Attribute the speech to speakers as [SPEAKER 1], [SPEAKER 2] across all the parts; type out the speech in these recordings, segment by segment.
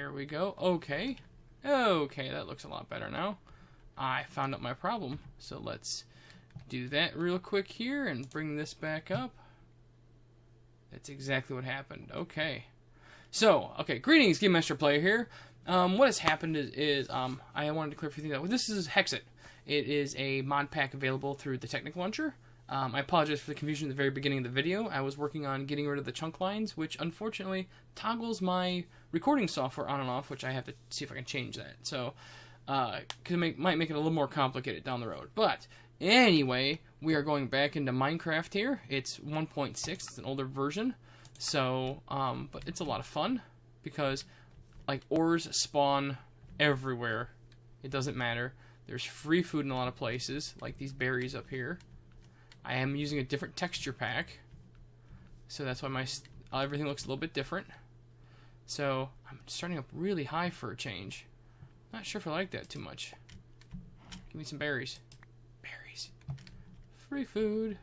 [SPEAKER 1] There we go. Okay. Okay, that looks a lot better now. I found out my problem. So let's do that real quick here and bring this back up. That's exactly what happened. Okay. So, okay, greetings, Game Master Player here. What has happened is I wanted to clear a few things out. This is Hexxit. It is a mod pack available through the Technical Launcher. I apologize for the confusion at the very beginning of the video. I was working on getting rid of the chunk lines, which unfortunately toggles my recording software on and off, which I have to see if I can change that. So, might make it a little more complicated down the road. But anyway, we are going back into Minecraft here. It's 1.6. It's an older version. So, but it's a lot of fun because, like, ores spawn everywhere. It doesn't matter. There's free food in a lot of places, like these berries up here. I am using a different texture pack, so that's why everything looks a little bit different. So I'm starting up really high for a change. Not sure if I like that too much. Give me some berries. Berries. Free food.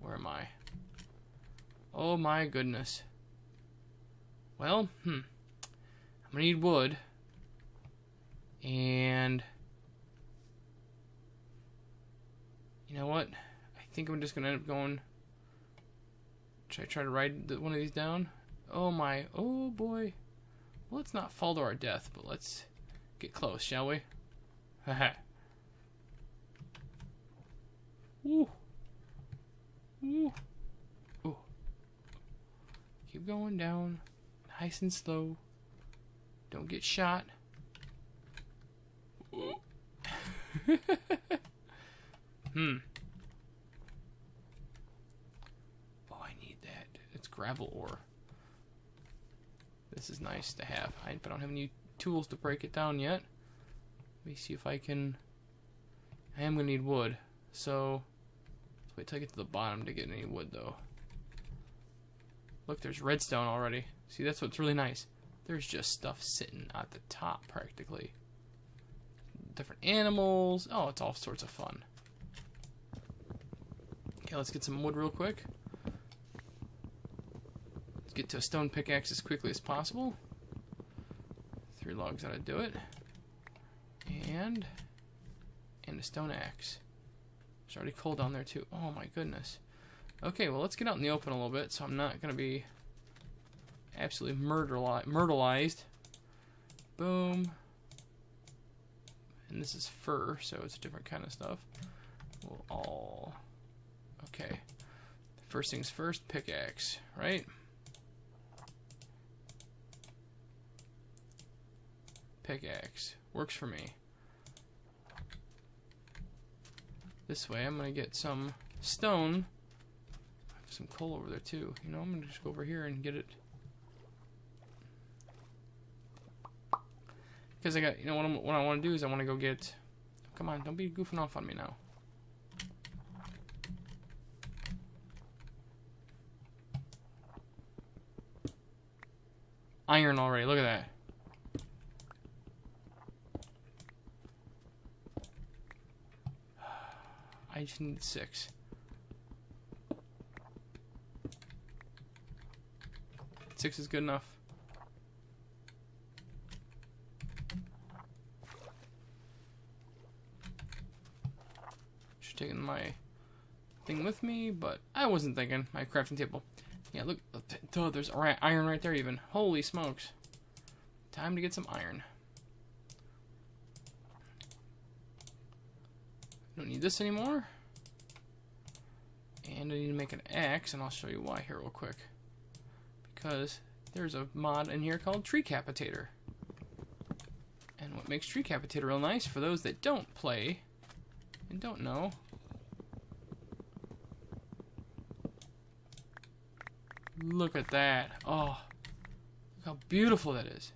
[SPEAKER 1] Where am I? Oh my goodness. Well, I'm gonna need wood. And you know what? I think I'm just gonna end up going. Should I try to ride one of these down? Oh my, oh boy. Well, let's not fall to our death, but let's get close, shall we? Haha. Woo. Woo. Ooh. Keep going down, nice and slow. Don't get shot. Ooh. Oh, I need that. It's gravel ore. This is nice to have. But I don't have any tools to break it down yet. Let me see if I can. I am going to need wood. So, let's wait till I get to the bottom to get any wood, though. Look, there's redstone already. See, that's what's really nice. There's just stuff sitting at the top, practically. Different animals. Oh, it's all sorts of fun. Okay, let's get some wood real quick. Let's get to a stone pickaxe as quickly as possible. 3 logs ought to do it. And a stone axe. It's already cold down there too. Oh my goodness. Okay, well let's get out in the open a little bit so I'm not going to be absolutely murderized. Boom. And this is fur, so it's a different kind of stuff. We'll all... Okay. First things first, pickaxe, right? Pickaxe. Works for me. This way, I'm going to get some stone. I have some coal over there, too. You know, I'm going to just go over here and get it. Because I got, you know, what I want to do is I want to go get... Come on, don't be goofing off on me now. Iron already, look at that. I just need 6. Six is good enough. Should have taken my thing with me, but I wasn't thinking. My crafting table. Yeah, look. Oh, there's iron right there even. Holy smokes. Time to get some iron. Don't need this anymore. And I need to make an axe, and I'll show you why here real quick. Because there's a mod in here called Tree Capitator. And what makes Tree Capitator real nice, for those that don't play and don't know, look at that. Oh, look how beautiful that is.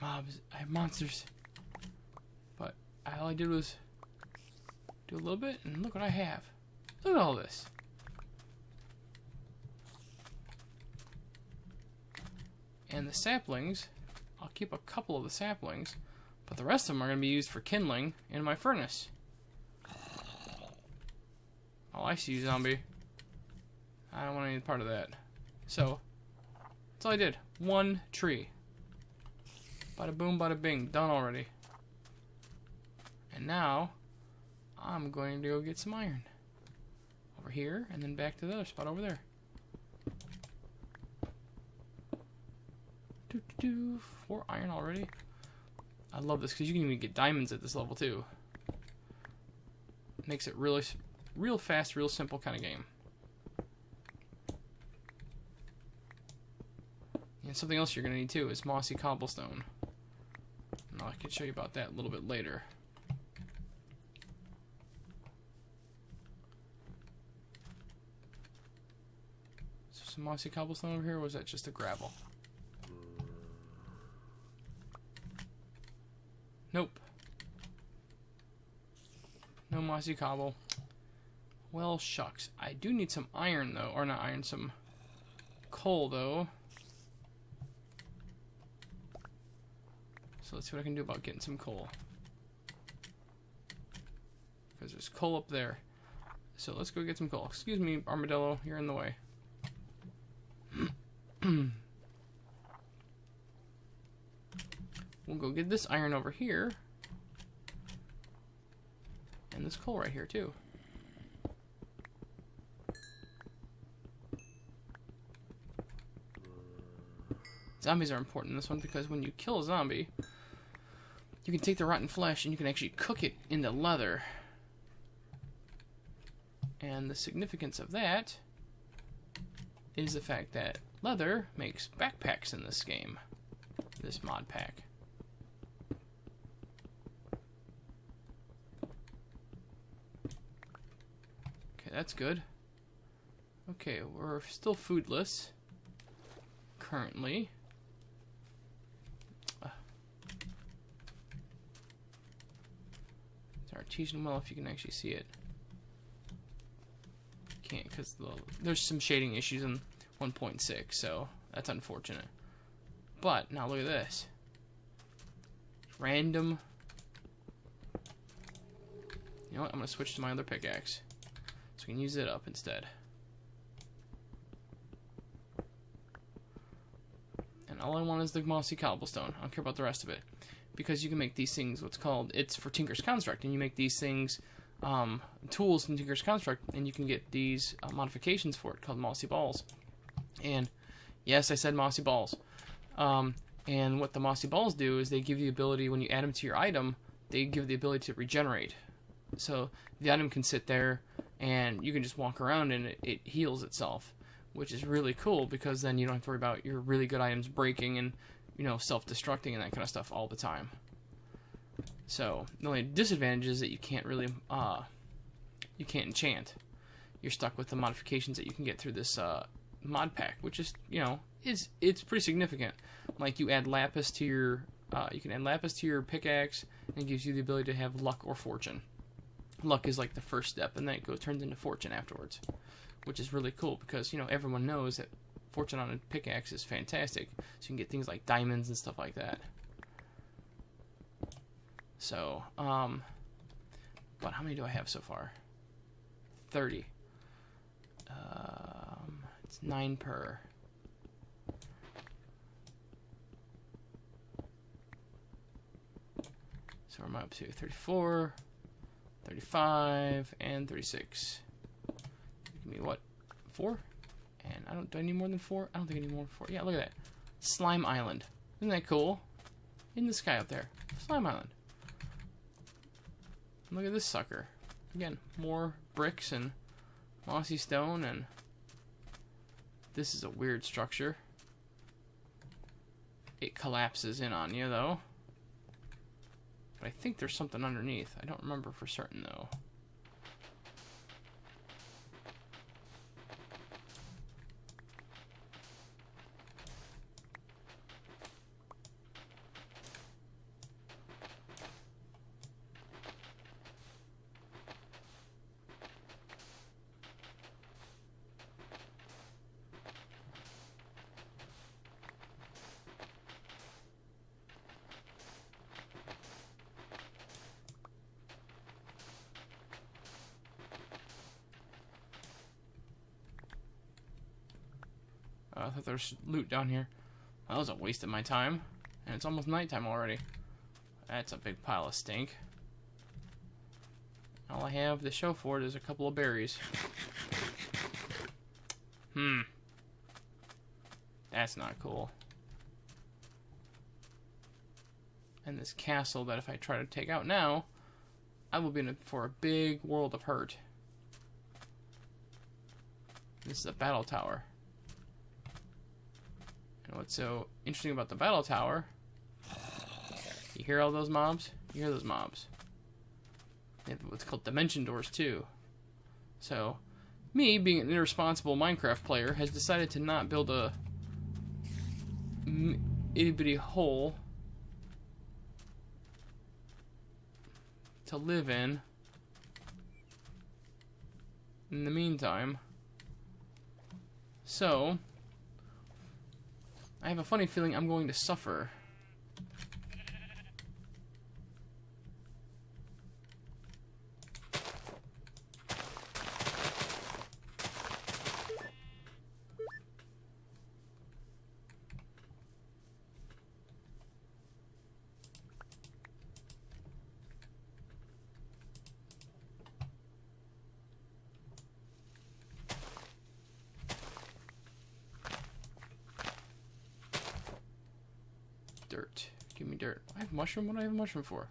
[SPEAKER 1] Mobs, I have monsters. But all I did was do a little bit, and look what I have. Look at all this. And the saplings, I'll keep a couple of the saplings, But the rest of them are going to be used for kindling in my furnace. Oh, I see you, zombie. I don't want any part of that. So, that's all I did. One tree. Bada boom, bada bing. Done already. And now, I'm going to go get some iron. Over here, and then back to the other spot over there. 4 iron already. I love this because you can even get diamonds at this level too. Makes it really, real fast, real simple kind of game. And something else you're going to need too is mossy cobblestone. And I can show you about that a little bit later. So some mossy cobblestone over here, or was that just a gravel? Nope. No mossy cobble. Well, shucks. I do need some iron, though. Or not iron, some coal, though. So let's see what I can do about getting some coal. Because there's coal up there. So let's go get some coal. Excuse me, armadillo. You're in the way. We'll go get this iron over here. And this coal right here, too. Zombies are important in this one because when you kill a zombie, you can take the rotten flesh and you can actually cook it into leather. And the significance of that is the fact that leather makes backpacks in this game. This mod pack. Okay, that's good. Okay, we're still foodless. Currently. It's artesian well if you can actually see it. Can't because there's some shading issues in 1.6, so that's unfortunate. But now look at this. Random. You know what? I'm gonna switch to my other pickaxe so we can use it up instead. And all I want is the mossy cobblestone. I don't care about the rest of it. Because you can make these things what's called, it's for Tinker's Construct, and you make these things, tools in Tinker's Construct, and you can get these modifications for it called mossy balls. And yes, I said mossy balls. And what the mossy balls do is they give you the ability, when you add them to your item, they give the ability to regenerate. So the item can sit there, and you can just walk around, and it heals itself. Which is really cool because then you don't have to worry about your really good items breaking and, you know, self-destructing and that kind of stuff all the time. So the only disadvantage is that you can't really, you can't enchant. You're stuck with the modifications that you can get through this mod pack, which is, you know, it's pretty significant. Like you add lapis to your, you can add lapis to your pickaxe, and it gives you the ability to have luck or fortune. Luck is like the first step, and then it turns into fortune afterwards. Which is really cool because, you know, everyone knows that fortune on a pickaxe is fantastic. So you can get things like diamonds and stuff like that. So, but how many do I have so far? 30. It's 9 per. So where am I up to? 34, 35, and 36. Give me what? 4? And do I need more than 4? I don't think I need more than 4. Yeah, look at that. Slime Island. Isn't that cool? In the sky up there. Slime Island. And look at this sucker. Again, more bricks and mossy stone, and this is a weird structure. It collapses in on you, though. But I think there's something underneath. I don't remember for certain, though. I thought there was loot down here. That was a waste of my time. And it's almost nighttime already. That's a big pile of stink. All I have to show for it is a couple of berries. That's not cool. And this castle that if I try to take out now, I will be in for a big world of hurt. This is a battle tower. And what's so interesting about the battle tower, you hear all those mobs? You hear those mobs. They have what's called dimension doors too. So, me, being an irresponsible Minecraft player, has decided to not build a itty-bitty hole to live in the meantime. So, I have a funny feeling I'm going to suffer. Dirt. Give me dirt. I have mushroom? What do I have a mushroom for?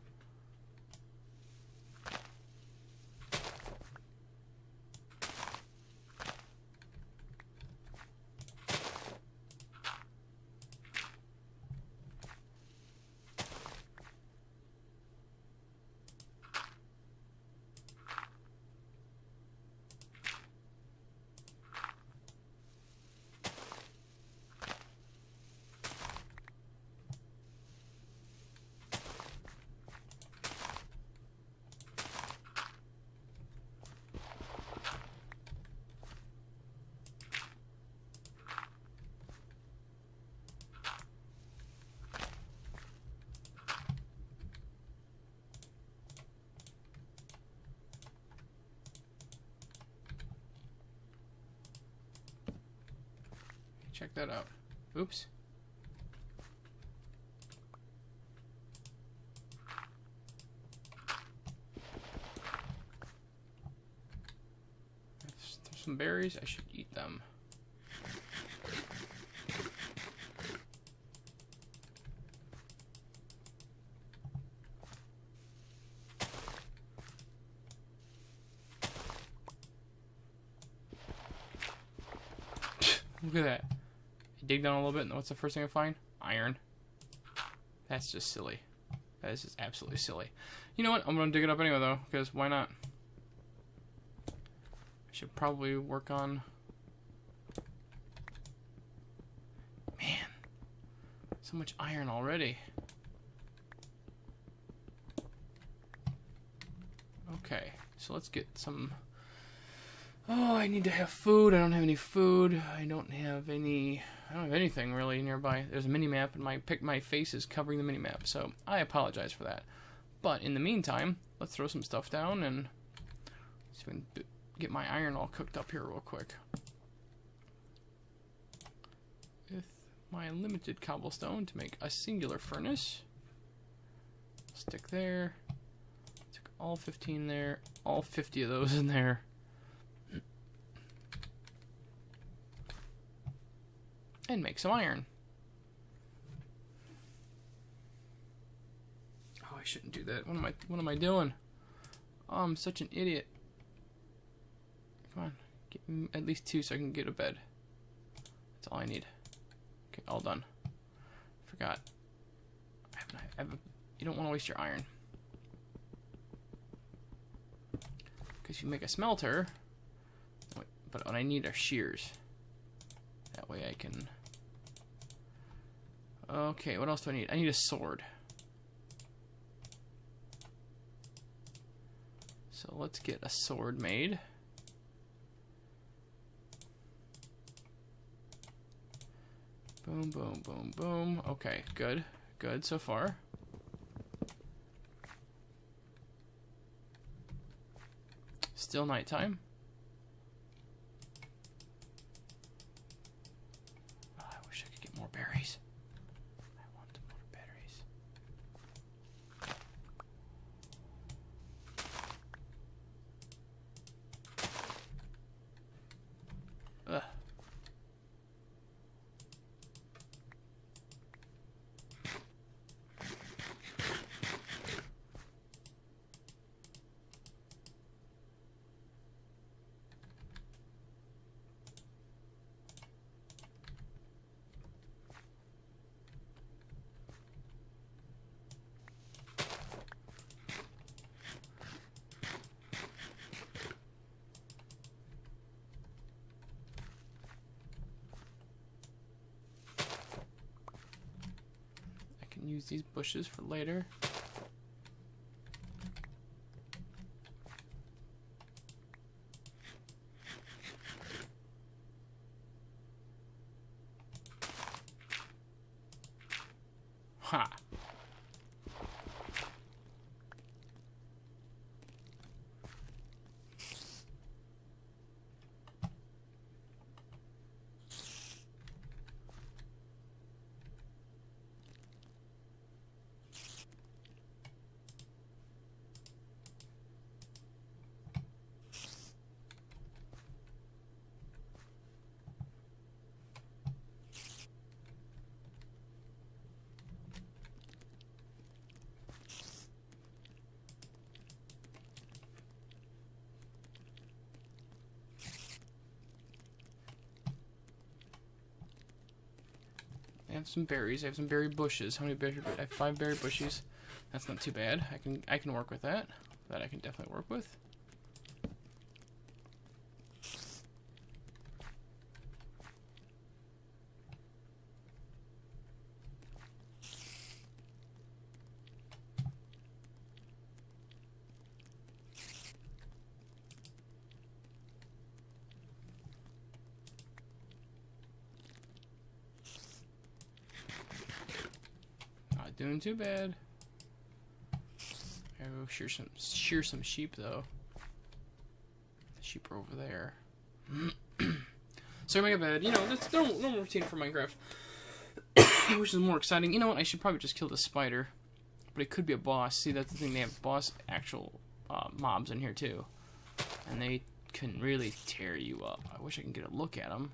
[SPEAKER 1] Check that out. Oops. There's some berries. I should eat them. Look at that. Dig down a little bit, and what's the first thing I find? Iron. That's just silly. That is just absolutely silly. You know what? I'm gonna dig it up anyway, though, because why not? I should probably work on... Man. So much iron already. Okay, so let's get some... Oh, I need to have food. I don't have any food. I don't have anything really nearby. There's a mini-map, and my face is covering the mini-map, so I apologize for that. But in the meantime, let's throw some stuff down and see if we can get my iron all cooked up here real quick. With my limited cobblestone to make a singular furnace. Stick there. Stick all 15 there. All 50 of those in there. And make some iron. Oh, I shouldn't do that. What am I doing? Oh, I'm such an idiot. Come on, get me at least 2 so I can get to bed. That's all I need. Okay, all done. Forgot. You don't want to waste your iron. Because you make a smelter. But what I need are shears. That way I can... Okay, what else do I need? I need a sword. So let's get a sword made. Boom, boom, boom, boom. Okay, good. Good so far. Still nighttime. use these bushes for later. Ha! I have some berries. I have some berry bushes. How many berry? I have 5 berry bushes. That's not too bad. I can work with that. That I can definitely work with. Not doing too bad. I will shear some sheep though. The sheep are over there. So make a bed. You know, that's normal routine for Minecraft. Which is more exciting. You know what? I should probably just kill the spider. But it could be a boss. See, that's the thing. They have boss actual mobs in here too, and they can really tear you up. I wish I can get a look at him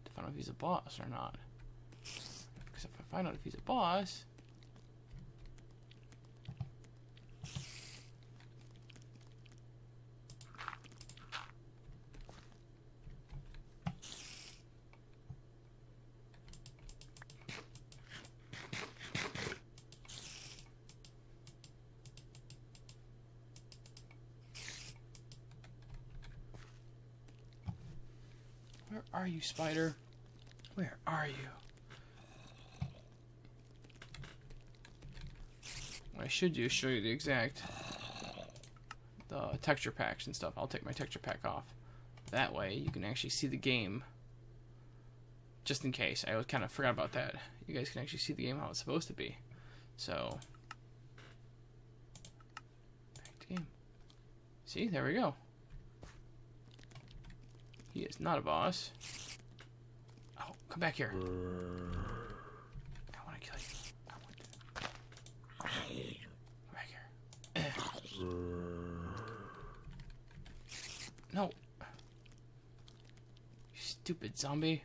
[SPEAKER 1] to find out if he's a boss or not. Because if I find out if he's a boss. Where are you, spider? Where are you? What I should do is show you the exact texture packs and stuff. I'll take my texture pack off. That way you can actually see the game. Just in case. I kind of forgot about that. You guys can actually see the game how it's supposed to be. So, back to game. See, there we go. He is not a boss. Oh, come back here. I want to kill you. I want to. Come back here. No. You stupid zombie.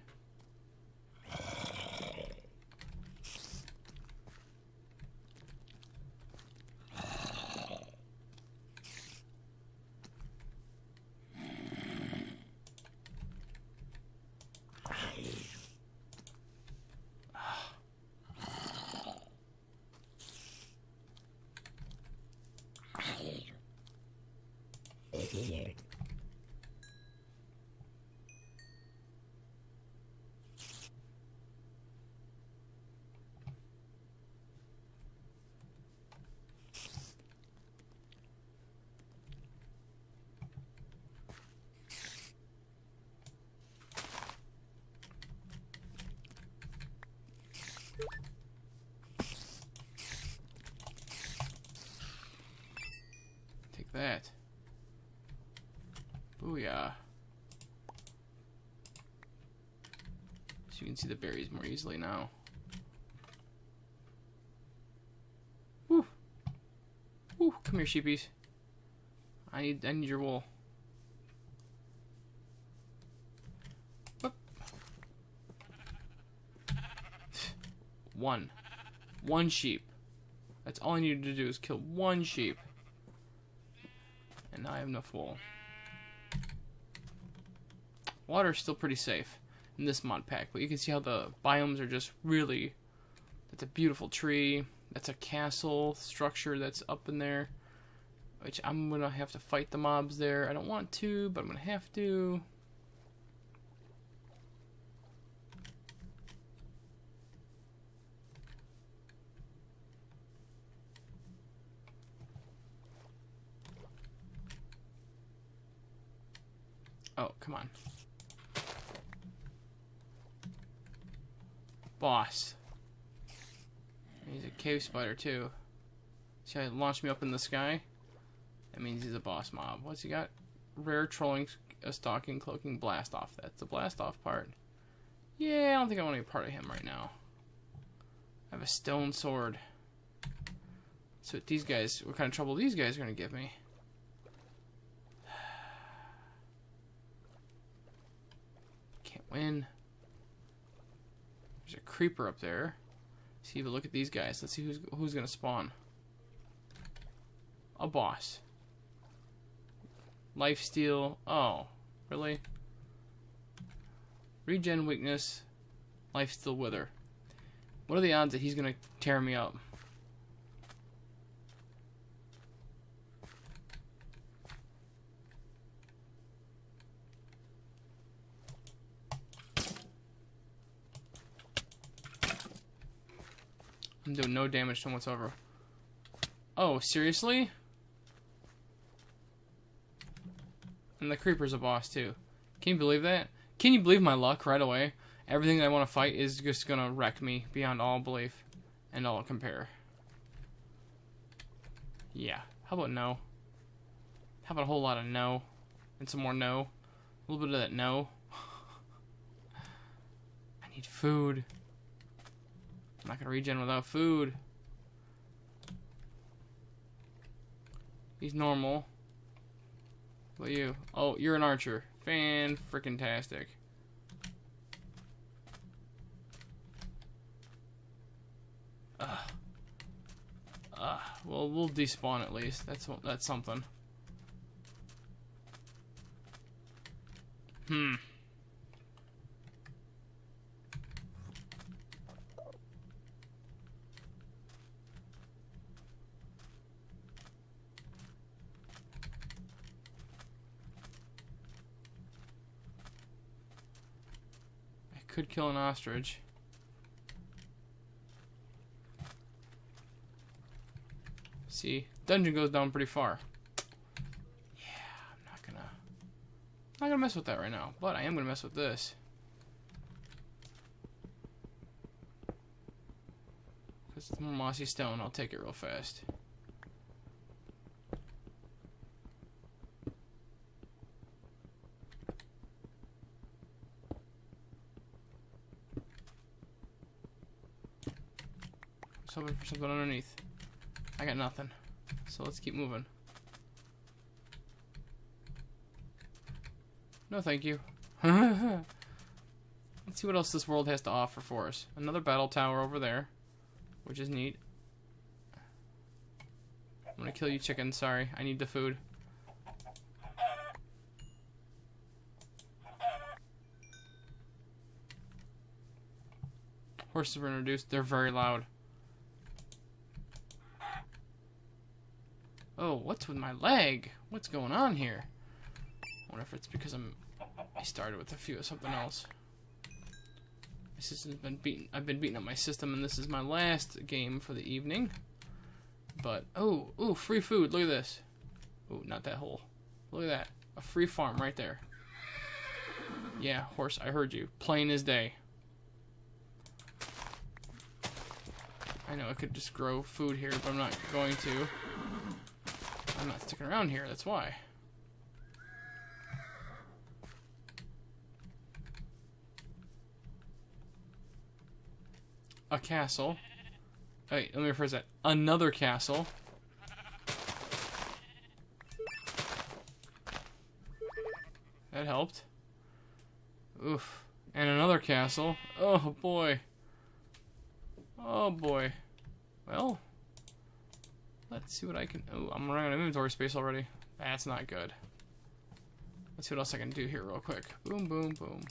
[SPEAKER 1] Take that. Booyah. So you can see the berries more easily now. Woo! Woo! Come here, sheepies. I need your wool. Whoop. One sheep. That's all I needed to do is kill one sheep. And now I have enough wool. Water is still pretty safe in this mod pack, but you can see how the biomes are just really... That's a beautiful tree. That's a castle structure that's up in there. Which I'm going to have to fight the mobs there. I don't want to, but I'm going to have to. Oh, come on. Boss. He's a cave spider, too. See how he launched me up in the sky? That means he's a boss mob. What's he got? Rare trolling, stalking, cloaking, blast off. That's the blast off part. Yeah, I don't think I want to be part of him right now. I have a stone sword. So these guys, what kind of trouble these guys are going to give me? Can't win. There's a creeper up there. See, but look at these guys. Let's see who's going to spawn. A boss. Lifesteal. Oh, really? Regen weakness. Lifesteal wither. What are the odds that he's going to tear me up? I'm doing no damage to him whatsoever. Oh, seriously? And the creeper's a boss, too. Can you believe that? Can you believe my luck right away? Everything I want to fight is just gonna wreck me beyond all belief and all compare. Yeah. How about no? How about a whole lot of no? And some more no? A little bit of that no. I need food. I'm not gonna regen without food. He's normal. What about you? Oh, you're an archer. Fan-frickin-tastic. Well, we'll despawn at least. That's something. I could kill an ostrich. See, dungeon goes down pretty far. Yeah, I'm not gonna mess with that right now, but I am gonna mess with this. Because it's more mossy stone, I'll take it real fast. I was hoping for something underneath. I got nothing. So let's keep moving. No, thank you. Let's see what else this world has to offer for us. Another battle tower over there, which is neat. I'm gonna kill you, chicken. Sorry, I need the food. Horses were introduced. They're very loud. Oh, what's with my leg? What's going on here? I wonder if it's because I started with a few of something else. My system's been beaten. I've been beating up my system, and this is my last game for the evening. But ooh, free food. Look at this. Ooh, not that hole. Look at that. A free farm right there. Yeah, horse, I heard you. Plain as day. I know I could just grow food here, but I'm not going to. I'm not sticking around here, that's why. A castle. Wait, let me rephrase that. Another castle. That helped. Oof. And another castle. Oh boy. Oh boy. Well, let's see what I can... Oh, I'm running out of inventory space already. That's not good. Let's see what else I can do here real quick. Boom, boom, boom.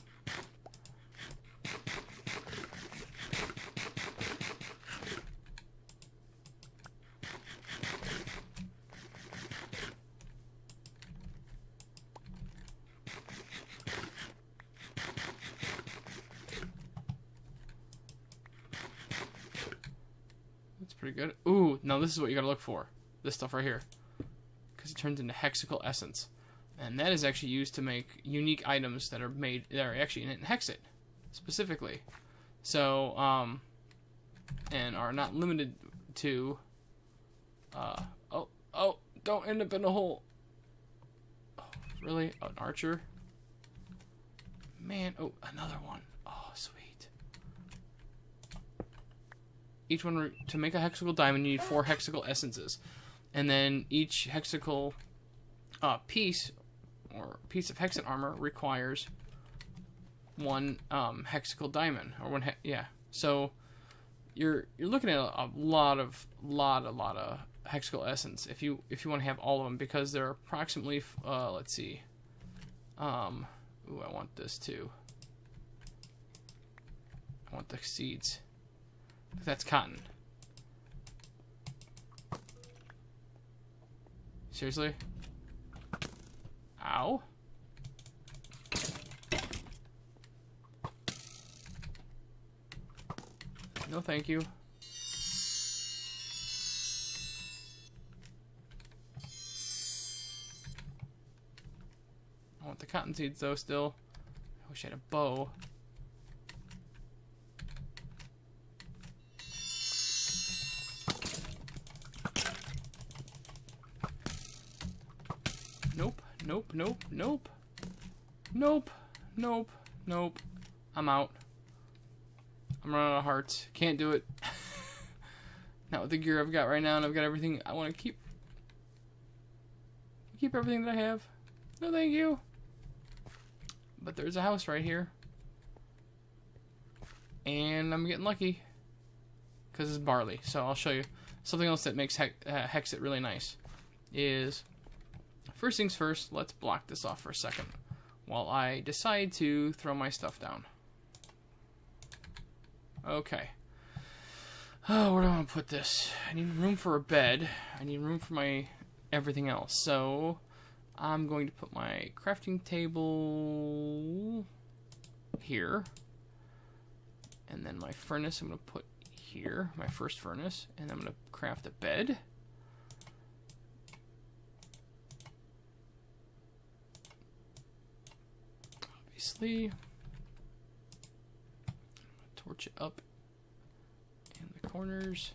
[SPEAKER 1] Pretty good. Ooh, now this is what you gotta look for. This stuff right here. Because it turns into hexical essence. And that is actually used to make unique items that are actually in Hexxit specifically. So, and are not limited to, oh, don't end up in a hole. Oh, really? Oh, an archer? Man, oh, another one. Oh, sweet. Each one, to make a hexical diamond, you need 4 hexical essences. And then each hexical piece of Hexxit armor requires 1 hexical diamond, or 1 yeah. So you're looking at a lot of hexical essence if you want to have all of them, because they're approximately let's see. Ooh, I want this too. I want the seeds. That's cotton. Seriously? Ow. No, thank you. I want the cotton seeds though still. I wish I had a bow. Nope, nope, nope, nope. Nope, nope, nope. I'm out. I'm running out of hearts. Can't do it. Not with the gear I've got right now, and I've got everything. I want to keep everything that I have. No, thank you. But there's a house right here, and I'm getting lucky because it's barley. So I'll show you something else that makes Hexxit really nice. Is first things first. Let's block this off for a second while I decide to throw my stuff down. Okay. Oh, where do I want to put this? I need room for a bed. I need room for my everything else. So I'm going to put my crafting table here. And then my furnace I'm going to put here. My first furnace. And I'm going to craft a bed. Obviously. Torch it up in the corners.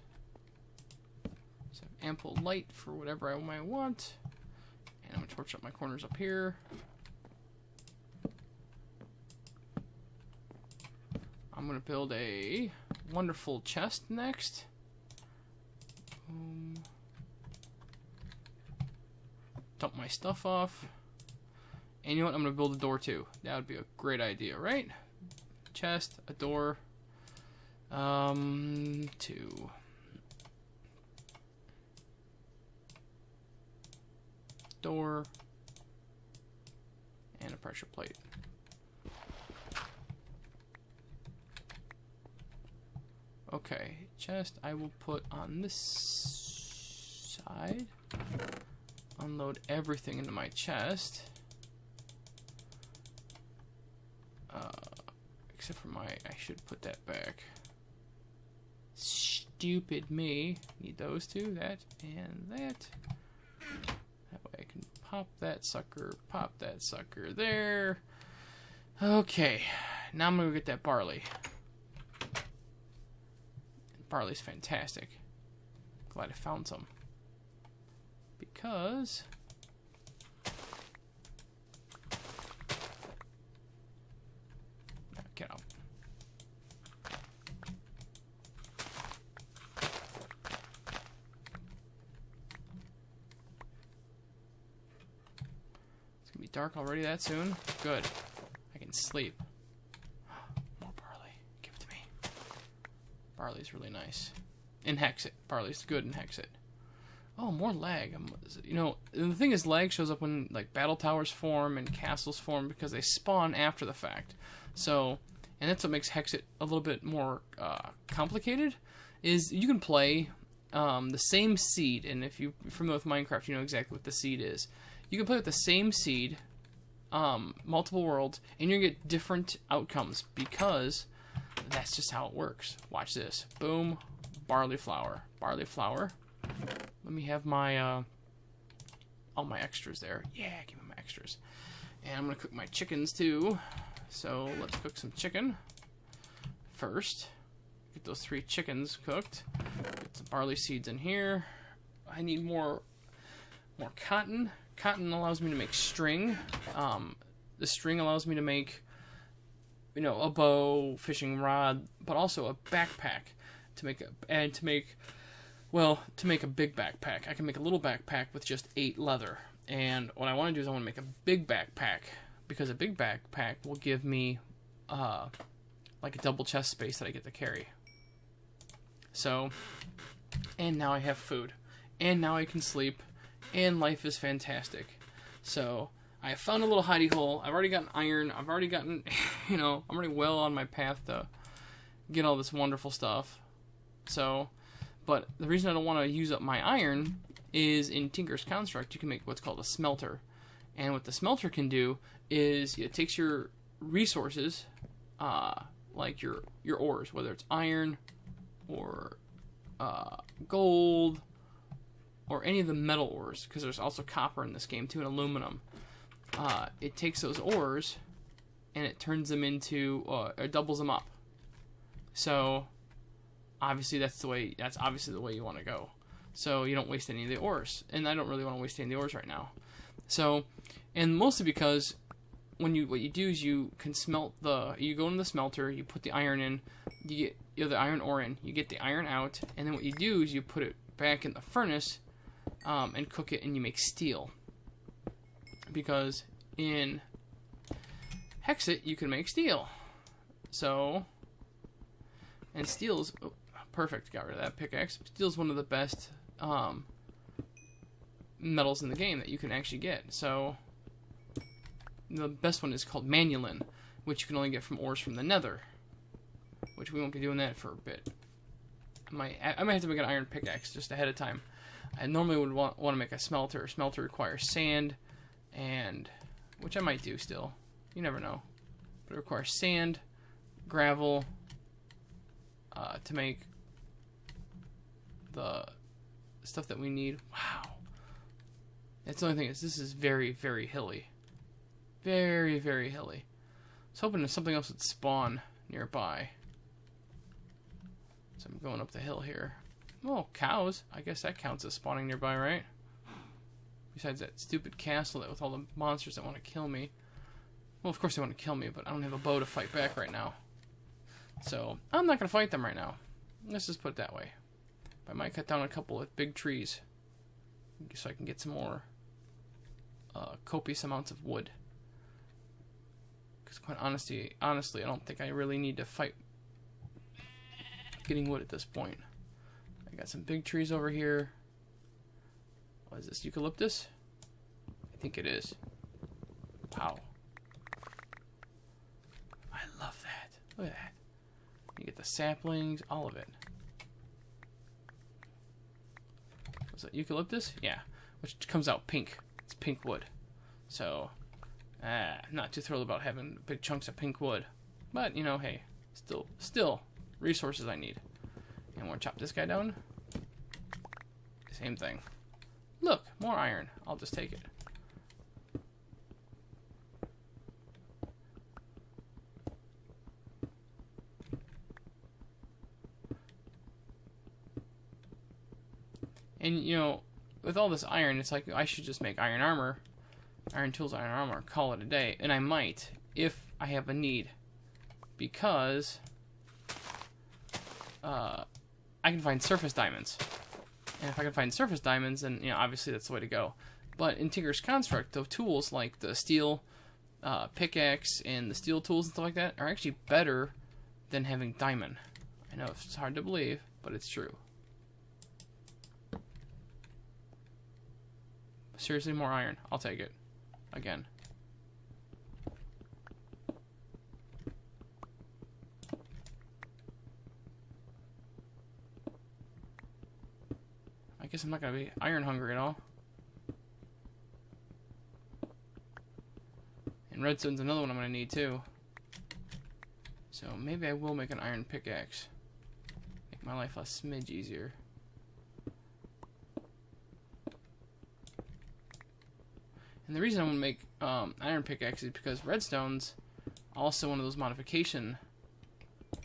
[SPEAKER 1] So I have ample light for whatever I might want. And I'm going to torch up my corners up here. I'm going to build a wonderful chest next. Dump my stuff off. And you know what? I'm going to build a door too. That would be a great idea, right? Chest, a door. 2. Door. And a pressure plate. Okay, chest I will put on this side. Unload everything into my chest. Except for I should put that back. Stupid me. Need those two, that and that. That way I can pop that sucker there. Okay, now I'm gonna get that barley. Barley's fantastic. Glad I found some. Because get out. It's gonna be dark already that soon. Good. I can sleep. More barley. Give it to me. Barley's really nice. In Hexxit. Barley's good in Hexxit. Oh, more lag. You know, the thing is, lag shows up when like battle towers form and castles form because they spawn after the fact. So, and that's what makes Hexxit a little bit more complicated. Is you can play the same seed, and if you're familiar with Minecraft, you know exactly what the seed is. You can play with the same seed, multiple worlds, and you're gonna get different outcomes because that's just how it works. Watch this. Boom, barley flour, barley flour. Let me have my all my extras there. Yeah, give me my extras. And I'm gonna cook my chickens too. So let's cook some chicken first. Get those 3 chickens cooked. Get some barley seeds in here. I need more cotton. Cotton allows me to make string. The string allows me to make, you know, a bow, fishing rod, but also a backpack to make a big backpack. I can make a little backpack with just 8 leather. And what I want to do is I want to make a big backpack, because a big backpack will give me like a double chest space that I get to carry. So, and now I have food, and now I can sleep, and life is fantastic. So I found a little hidey hole. I've already gotten iron. I've already gotten, you know, I'm already well on my path to get all this wonderful stuff. So, but the reason I don't want to use up my iron is in Tinker's Construct, you can make what's called a smelter. And what the smelter can do is it takes your resources, like your ores, whether it's iron or gold or any of the metal ores, because there's also copper in this game too, and aluminum. It takes those ores and it turns them into, it doubles them up. So obviously that's obviously the way you want to go. So you don't waste any of the ores, and I don't really want to waste any of the ores right now. So, and mostly because what you do is you can you go into the smelter, you put the iron in, you get the iron ore in, you get the iron out, and then what you do is you put it back in the furnace and cook it, and you make steel. Because in Hexxit you can make steel. So, and steel's perfect. Got rid of that pickaxe. Steel's one of the best metals in the game that you can actually get. So the best one is called manulin, which you can only get from ores from the nether, which we won't be doing that for a bit. I might have to make an iron pickaxe just ahead of time. I normally would want to make a smelter. Smelter requires sand, and which I might do still. You never know. But it requires sand, gravel, to make the stuff that we need. Wow. That's the only thing is this is very, very hilly. Very, very hilly. I was hoping that something else would spawn nearby. So I'm going up the hill here. Oh, cows. I guess that counts as spawning nearby, right? Besides that stupid castle with all the monsters that want to kill me. Well, of course they want to kill me, but I don't have a bow to fight back right now. So, I'm not going to fight them right now. Let's just put it that way. But I might cut down a couple of big trees so I can get some more copious amounts of wood. Because quite honestly, I don't think I really need to fight getting wood at this point. I got some big trees over here. What is this, eucalyptus? I think it is. Wow. I love that. Look at that. You get the saplings, all of it. Was that eucalyptus? Yeah. Which comes out pink. It's pink wood. So, I'm not too thrilled about having big chunks of pink wood. But, you know, hey, still resources I need. And we'll chop this guy down. Same thing. Look, more iron. I'll just take it. And, you know, with all this iron, it's like I should just make iron armor, iron tools, iron armor, call it a day. And I might, if I have a need. Because I can find surface diamonds. And if I can find surface diamonds, then, you know, obviously that's the way to go. But in Tinker's Construct, the tools like the steel pickaxe and the steel tools and stuff like that are actually better than having diamond. I know it's hard to believe, but it's true. Seriously, more iron. I'll take it. Again. I guess I'm not going to be iron hungry at all. And redstone's another one I'm going to need too. So maybe I will make an iron pickaxe. Make my life a smidge easier. And the reason I want to make iron pickaxes is because redstone's also one of those modification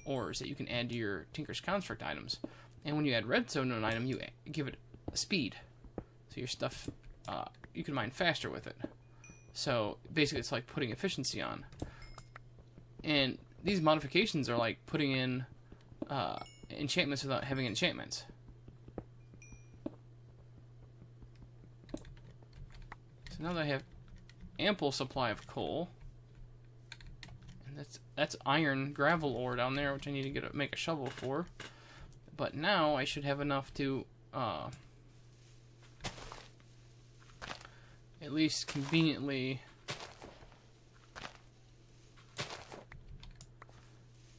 [SPEAKER 1] ores that you can add to your Tinker's Construct items. And when you add redstone to an item, you give it a speed. So your stuff, you can mine faster with it. So basically it's like putting efficiency on. And these modifications are like putting in enchantments without having enchantments. So now that I have ample supply of coal, and that's iron gravel ore down there, which I need to make a shovel for. But now I should have enough to at least conveniently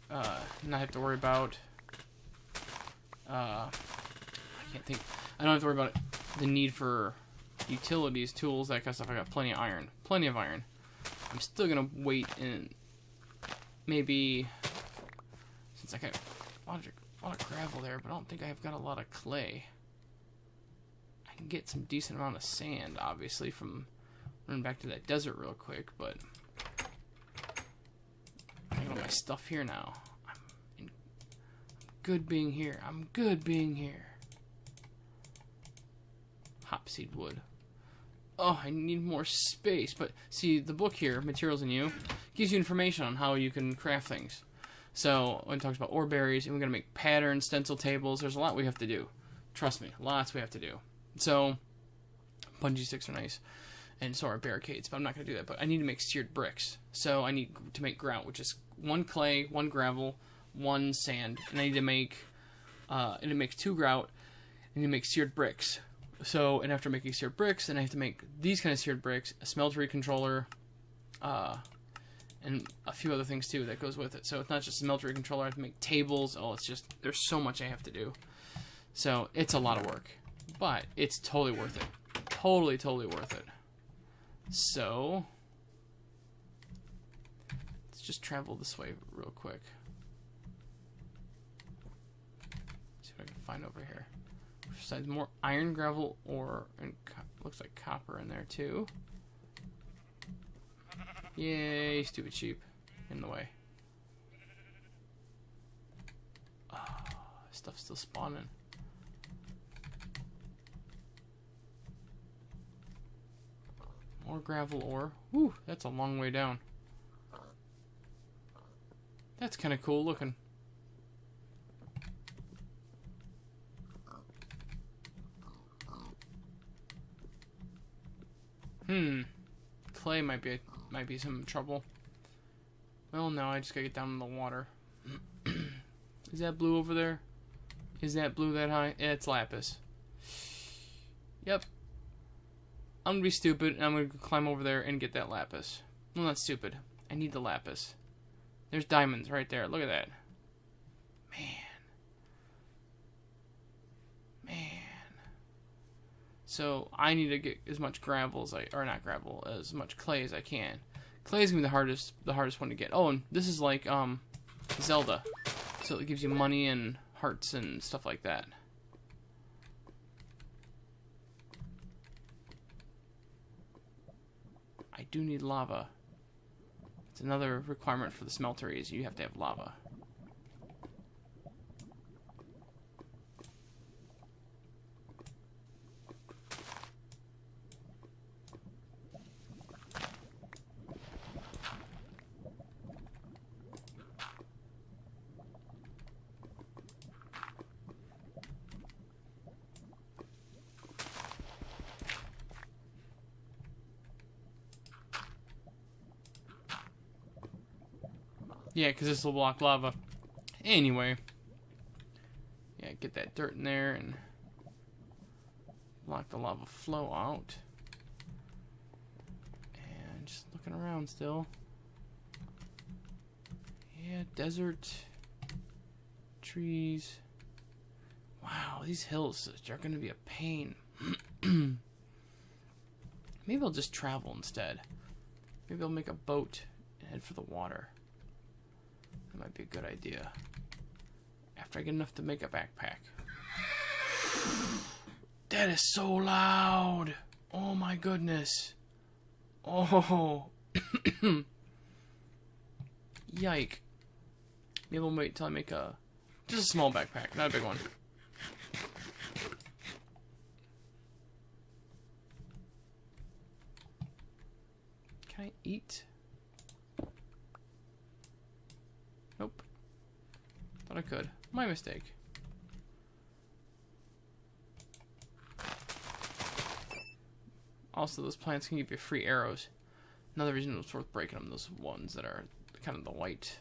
[SPEAKER 1] not have to worry about I can't think. I don't have to worry about the need for utilities, tools, that kind of stuff. I got plenty of iron. Plenty of iron. I'm still gonna wait and maybe, since I got a lot of gravel there, but I don't think I've got a lot of clay. I can get some decent amount of sand, obviously, from running back to that desert real quick, but I got all my stuff here now. I'm good being here. I'm good being here. Hopseed wood. Oh, I need more space. But see, the book here, Materials in You, gives you information on how you can craft things. So when it talks about ore berries, and we're going to make patterns, stencil tables, there's a lot we have to do. Trust me, lots we have to do. So, bungee sticks are nice, and so are barricades, but I'm not going to do that. But I need to make seared bricks. So I need to make grout, which is 1 clay, 1 gravel, 1 sand. And I need to make, and it makes 2 grout, and you make seared bricks. So, and after making seared bricks, then I have to make these kind of seared bricks, a smeltery controller, and a few other things too that goes with it. So it's not just a smeltery controller, I have to make tables. Oh, it's just, there's so much I have to do. So it's a lot of work, but it's totally worth it. Totally, totally worth it. So let's just travel this way real quick. See what I can find over here. Besides more iron, gravel, ore, and looks like copper in there too. Yay, stupid sheep. In the way. Oh, stuff's still spawning. More gravel ore. Whew, that's a long way down. That's kind of cool looking. Clay might be some trouble. Well, no, I just gotta get down in the water. Is that blue over there? Is that blue that high? Yeah, it's lapis. Yep. I'm gonna be stupid, and I'm gonna climb over there and get that lapis. Well, not stupid. I need the lapis. There's diamonds right there. Look at that. Man. So I need to get as much gravel as as much clay as I can. Clay is gonna be the hardest one to get. Oh, and this is like Zelda, so it gives you money and hearts and stuff like that. I do need lava. It's another requirement for the smeltery is you have to have lava. Yeah, because this will block lava. Anyway. Yeah, get that dirt in there and block the lava flow out. And just looking around still. Yeah, desert. Trees. Wow, these hills are going to be a pain. Maybe I'll just travel instead. Maybe I'll make a boat and head for the water. That might be a good idea. After I get enough to make a backpack. That is so loud. Oh my goodness. Oh. Yike. Maybe we'll wait till I make just a small backpack, not a big one. Can I eat? Nope. Thought I could. My mistake. Also, those plants can give you free arrows. Another reason it's worth breaking them, those ones that are kind of the white.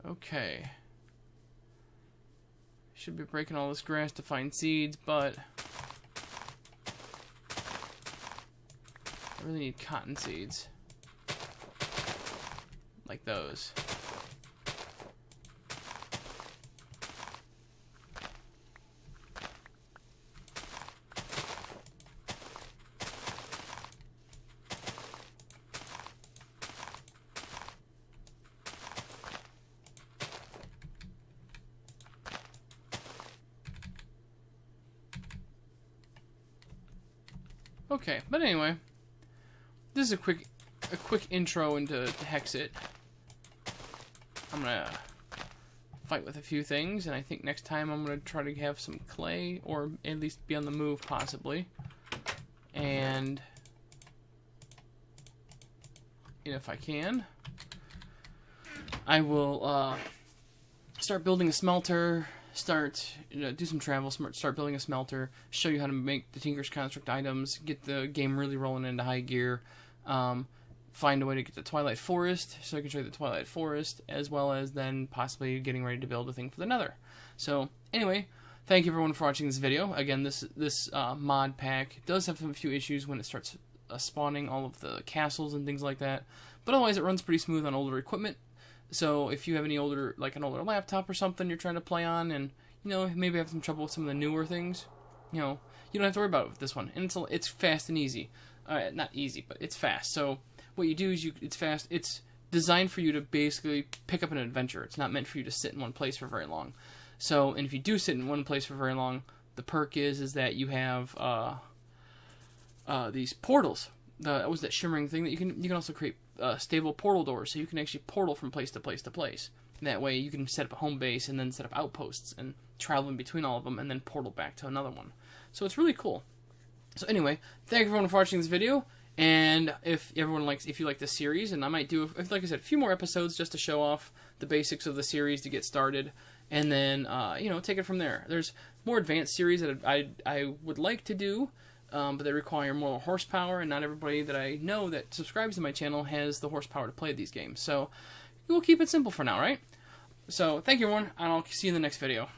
[SPEAKER 1] Okay. Should be breaking all this grass to find seeds, but I really need cotton seeds. Like those. Okay, but anyway, this is a quick intro into Hexxit. I'm gonna fight with a few things, and I think next time I'm gonna try to have some clay, or at least be on the move, possibly. And if I can, I will start building a smelter. Do some travel, start building a smelter, show you how to make the Tinker's Construct items, get the game really rolling into high gear, find a way to get the Twilight Forest, so I can show you the Twilight Forest, as well as then possibly getting ready to build a thing for the Nether. So, anyway, thank you everyone for watching this video. Again, this mod pack does have a few issues when it starts spawning all of the castles and things like that, but otherwise it runs pretty smooth on older equipment. So if you have any older, like an older laptop or something you're trying to play on, and maybe have some trouble with some of the newer things, you don't have to worry about it with this one. And it's fast and easy. Not easy, but it's fast. So what you do is it's fast. It's designed for you to basically pick up an adventure. It's not meant for you to sit in one place for very long. So, and if you do sit in one place for very long, the perk is that you have these portals. What was that shimmering thing that you can also create stable portal doors, so you can actually portal from place to place to place. That way you can set up a home base and then set up outposts and travel in between all of them and then portal back to another one. So it's really cool. So anyway, thank everyone for watching this video, and if you like this series, and I might do, like I said, a few more episodes just to show off the basics of the series to get started, and then take it from there. There's more advanced series that I would like to do, but they require more horsepower, and not everybody that I know that subscribes to my channel has the horsepower to play these games. So we'll keep it simple for now, right? So thank you everyone, and I'll see you in the next video.